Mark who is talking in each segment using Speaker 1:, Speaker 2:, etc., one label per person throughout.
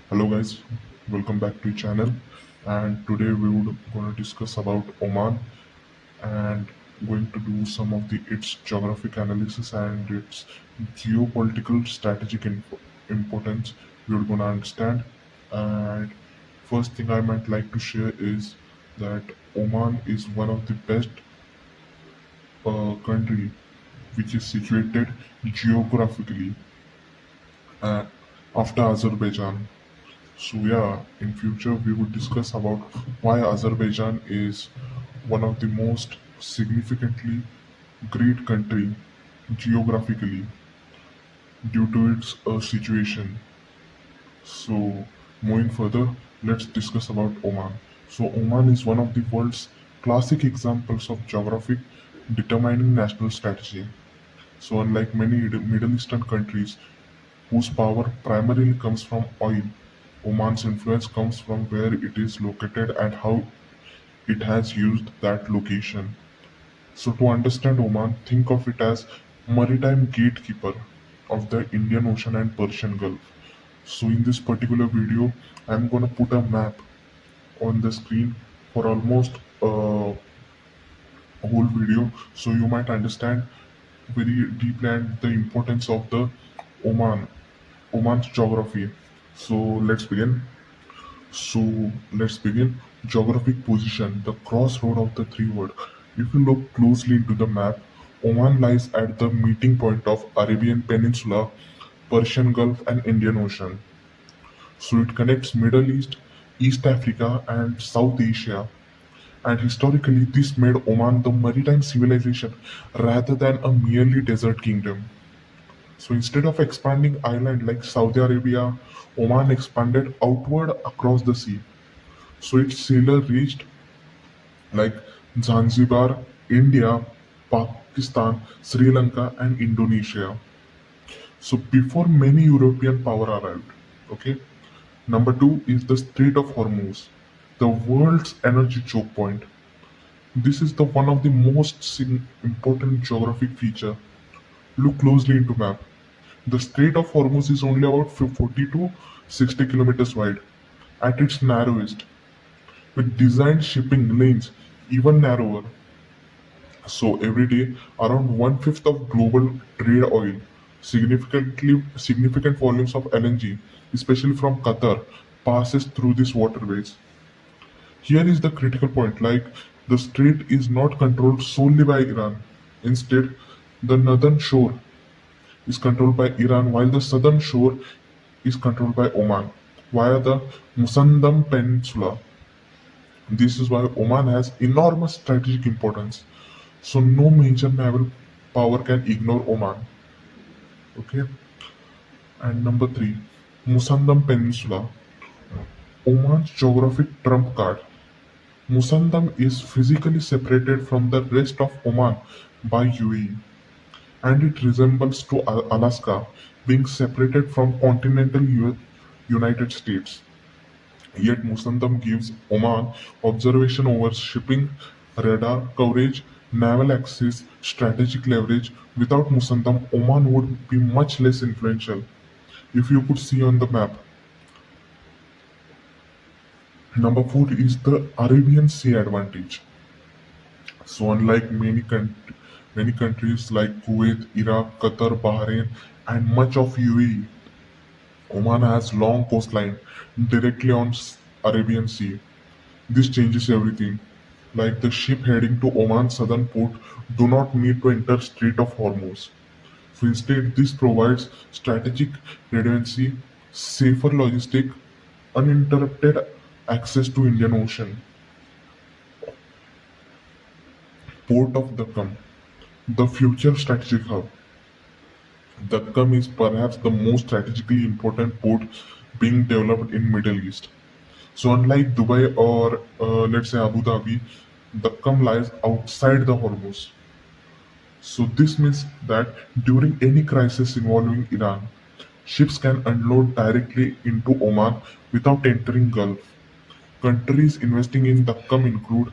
Speaker 1: Hello guys, welcome back to channel. And today we would gonna discuss about Oman and going to do some of the its geographic analysis and its geopolitical strategic importance. We're gonna understand. And first thing I might like to share is that Oman is one of the best country which is situated geographically uh, after Azerbaijan. So yeah, in future we would discuss about why Azerbaijan is one of the most significantly great country geographically due to its situation. So moving further, let's discuss about Oman. So Oman is one of the world's classic examples of geographic determining national strategy. So unlike many Middle Eastern countries whose power primarily comes from oil, Oman's influence comes from where it is located and how it has used that location. So to understand Oman, think of it as maritime gatekeeper of the Indian Ocean and Persian Gulf. So in this particular video, I'm gonna put a map on the screen for almost a whole video, so you might understand very deeply and the importance of the Oman, Oman's geography. So let's begin. So let's begin. Geographic position, the crossroad of the three world. If you look closely into the map, Oman lies at the meeting point of Arabian Peninsula, Persian Gulf and Indian Ocean. So it connects Middle East, East Africa and South Asia. And historically this made Oman the maritime civilization rather than a merely desert kingdom. So instead of expanding island like Saudi Arabia, Oman expanded outward across the sea. So its sailor reached like Zanzibar, India, Pakistan, Sri Lanka, and Indonesia. So before many European power arrived, okay. Number two is the Strait of Hormuz, the world's energy choke point. This is the one of the most important geographic feature. Look closely into map. The Strait of Hormuz is only about 40 to 60 kilometers wide at its narrowest, with designed shipping lanes even narrower. So every day, around one-fifth of global trade oil, significant volumes of LNG, especially from Qatar, passes through these waterways. Here is the critical point, like the strait is not controlled solely by Iran. Instead, the northern shore is controlled by Iran while the southern shore is controlled by Oman via the Musandam Peninsula. This is why Oman has enormous strategic importance. So no major naval power can ignore Oman. Okay. And number three, Musandam Peninsula, Oman's geographic trump card. Musandam is physically separated from the rest of Oman by UAE, and it resembles to Alaska being separated from continental United States. Yet Musandam gives Oman observation over shipping, radar coverage, naval access, strategic leverage. Without Musandam, Oman would be much less influential. If you could see on the map, number four is the Arabian Sea advantage. So unlike many countries like Kuwait, Iraq, Qatar, Bahrain, and much of UAE, Oman has long coastline directly on Arabian Sea. This changes everything. Like the ship heading to Oman's southern port do not need to enter Strait of Hormuz. So instead, this provides strategic redundancy, safer logistic, uninterrupted access to Indian Ocean. Port of Dakkam, the future strategic hub. Dakkam is perhaps the most strategically important port being developed in Middle East. So unlike Dubai or let's say Abu Dhabi, Dakkam lies outside the Hormuz. So this means that during any crisis involving Iran, ships can unload directly into Oman without entering Gulf. Countries investing in Dakkam include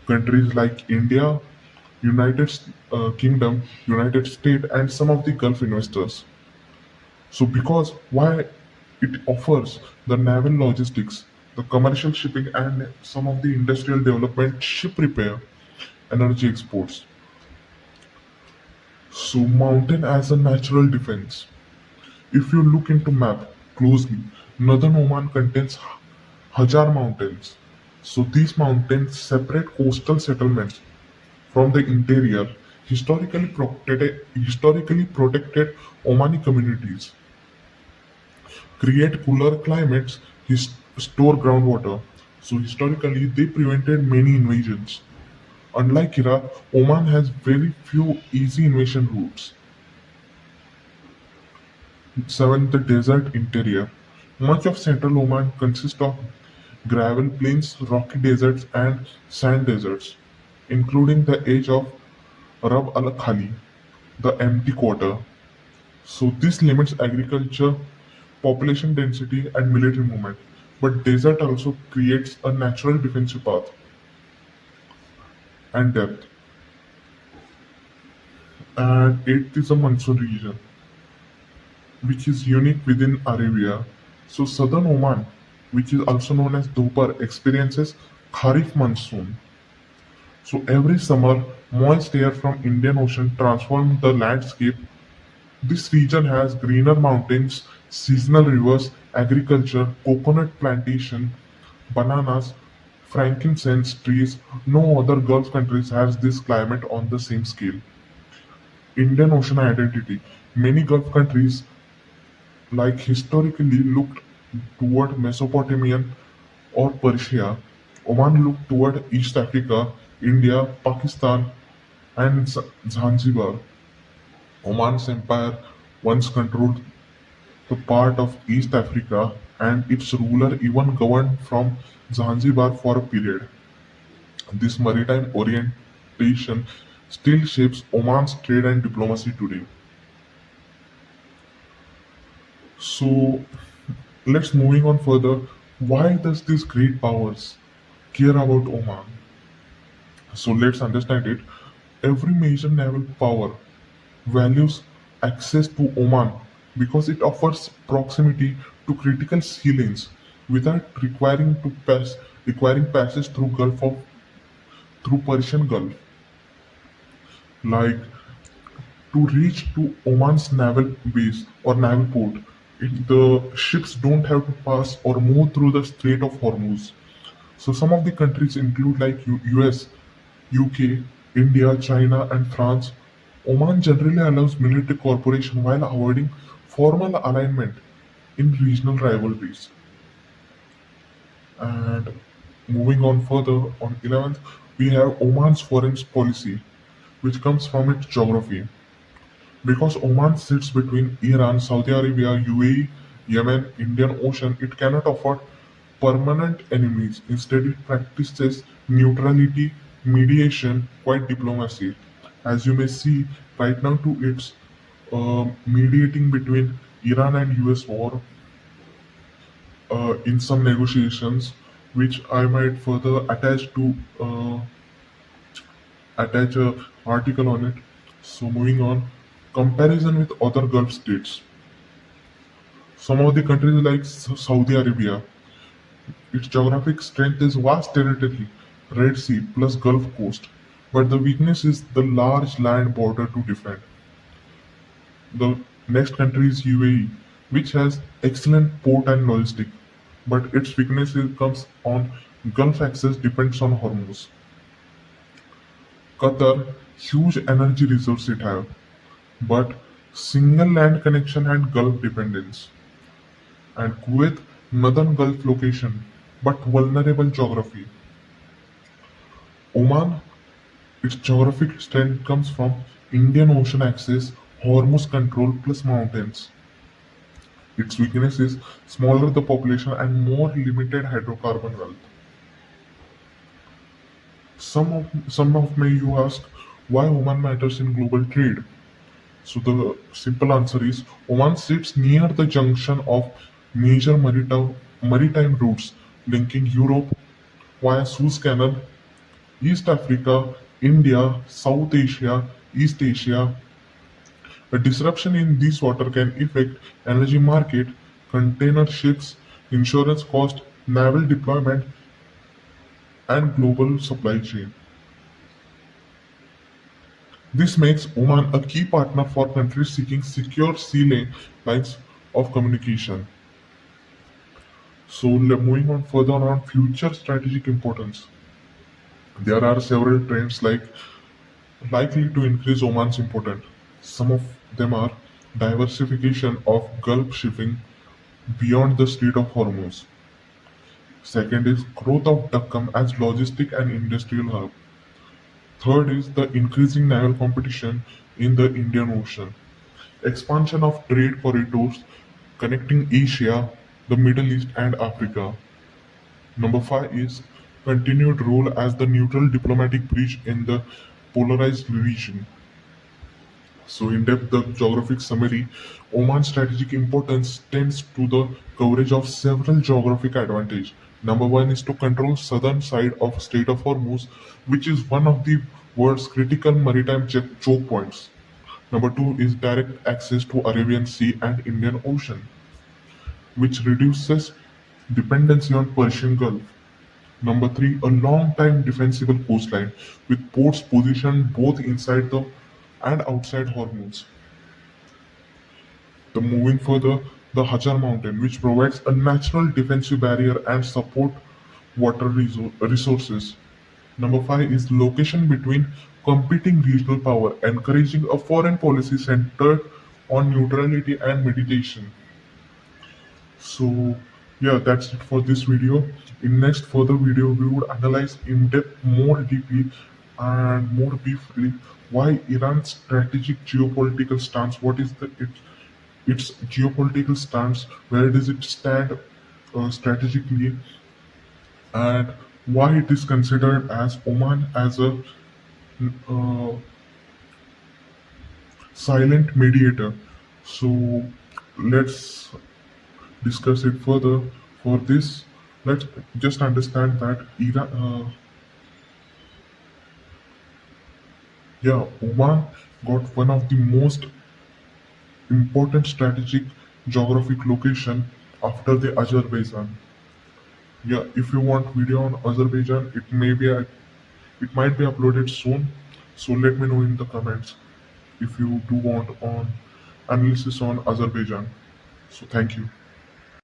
Speaker 1: countries like India, United Kingdom, United States, and some of the Gulf investors. So because why? It offers the naval logistics, the commercial shipping, and some of the industrial development, ship repair, energy exports. So, mountain as a natural defense. If you look into map closely, northern Oman contains Hajar Mountains. So these mountains separate coastal settlements from the interior, historically protected Omani communities, create cooler climates, store groundwater. So historically, they prevented many invasions. Unlike Iraq, Oman has very few easy invasion routes. 7. The desert interior. Much of central Oman consists of gravel plains, rocky deserts, and sand deserts, including the edge of Rab al Khali, the empty quarter. So, this limits agriculture, population density, and military movement. But desert also creates a natural defensive path and depth. And 8th is a monsoon region, which is unique within Arabia. So southern Oman, which is also known as Dhopar, experiences Kharif monsoon. So every summer, moist air from Indian Ocean transforms the landscape. This region has greener mountains, seasonal rivers, agriculture, coconut plantation, bananas, frankincense trees. No other Gulf countries has this climate on the same scale. Indian Ocean identity. Many Gulf countries like historically looked toward Mesopotamia or Persia. Oman looked toward East Africa, India, Pakistan, and Zanzibar. Oman's empire once controlled the part of East Africa, and its ruler even governed from Zanzibar for a period. This maritime orientation still shapes Oman's trade and diplomacy today. So let's moving on further. Why does these great powers care about Oman? So let's understand it. Every major naval power values access to Oman because it offers proximity to critical sea lanes without requiring passage through Persian Gulf. Like to reach to Oman's naval base or naval port, the ships don't have to pass or move through the Strait of Hormuz. So some of the countries include like US, UK, India, China, and France. Oman generally allows military cooperation while avoiding formal alignment in regional rivalries. And moving on further, on 11th, we have Oman's foreign policy, which comes from its geography. Because Oman sits between Iran, Saudi Arabia, UAE, Yemen, Indian Ocean, it cannot afford permanent enemies. Instead, it practices neutrality, mediation, quite diplomacy. As you may see, right now, too, it's mediating between Iran and US war in some negotiations, which I might further attach a article on it. So moving on, comparison with other Gulf states. Some of the countries like Saudi Arabia, its geographic strength is vast territory, Red Sea plus Gulf Coast, but the weakness is the large land border to defend. The next country is UAE, which has excellent port and logistic, but its comes on Gulf access depends on Hormuz. Qatar, huge energy reserves it have, but single land connection and Gulf dependence. And Kuwait, northern Gulf location, but vulnerable geography. Oman, its geographic strength comes from Indian Ocean access, Hormuz control plus mountains. Its weakness is smaller the population and more limited hydrocarbon wealth. Some of may you ask why Oman matters in global trade. So the simple answer is Oman sits near the junction of major maritime routes linking Europe via Suez Canal, East Africa, India, South Asia, East Asia. A disruption in this water can affect energy market, container ships, insurance cost, naval deployment, and global supply chain. This makes Oman a key partner for countries seeking secure lines of communication. So, moving on further on future strategic importance, there are several trends likely to increase Oman's importance. Some of them are diversification of Gulf shipping beyond the Strait of Hormuz. Second is growth of Dakkam as logistic and industrial hub. Third is the increasing naval competition in the Indian Ocean. Expansion of trade corridors connecting Asia, the Middle East, and Africa. Number five is continued role as the neutral diplomatic bridge in the polarized region. So, in depth, the geographic summary Oman's strategic importance tends to the coverage of several geographic advantages. Number one is to control southern side of Strait of Hormuz, which is one of the world's critical maritime choke points. Number two is direct access to Arabian Sea and Indian Ocean, which reduces dependency on Persian Gulf. Number three, a long-time defensible coastline with ports positioned both inside the and outside Hormuz. The moving further, the Hajar Mountain, which provides a natural defensive barrier and support water resources. Number five is location between competing regional power, encouraging a foreign policy centered on neutrality and meditation. So yeah, that's it for this video. In next further video, we would analyze in depth, more deeply, and more briefly why Iran's strategic geopolitical stance. What is its geopolitical stance? Where does it stand strategically, and why it is considered as Oman as a uh, silent mediator. So let's discuss it further. For this, let's just understand that Oman got one of the most important strategic geographic location after the Azerbaijan. Yeah, if you want video on Azerbaijan, it might be uploaded soon. So let me know in the comments if you do want on analysis on Azerbaijan. So thank you.